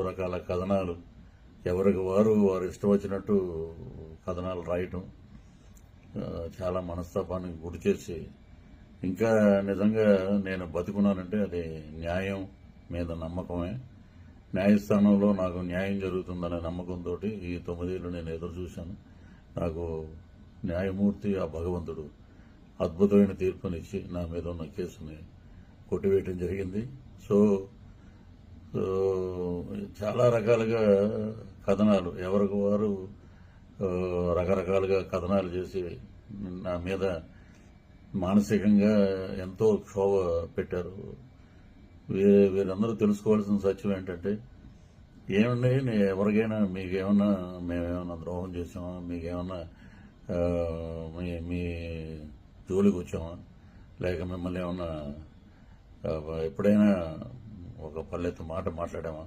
రకాల కథనాలు ఎవరికి వారు ఇష్టం వచ్చినట్టు కథనాలు రాయటం చాలా మనస్తాపానికి గురి చేసి, ఇంకా నిజంగా నేను బతుకున్నానంటే అది న్యాయం మీద నమ్మకమే. న్యాయస్థానంలో నాకు న్యాయం జరుగుతుందనే నమ్మకంతో ఈ 9 ఏళ్ళు నేను ఎదురు చూశాను. నాకు న్యాయమూర్తి ఆ భగవంతుడు అద్భుతమైన తీర్పునిచ్చి నా మీద ఉన్న కేసుని కొట్టివేయటం జరిగింది. సో చాలా రకాలుగా కథనాలు ఎవరికి వారు రకరకాలుగా కథనాలు చేసి నా మీద మానసికంగా ఎంతో క్షోభ పెట్టారు. వీరందరూ తెలుసుకోవాల్సిన సత్యం ఏంటంటే, ఏమండి ఎవరికైనా మీకేమన్నా మేమేమన్నా ద్రోహం చేసామా, మీకేమన్నా మీ జోలికి వచ్చామా, లేక మిమ్మల్ని ఏమన్నా ఎప్పుడైనా ఒక పల్లెత్తు మాట మాట్లాడామా?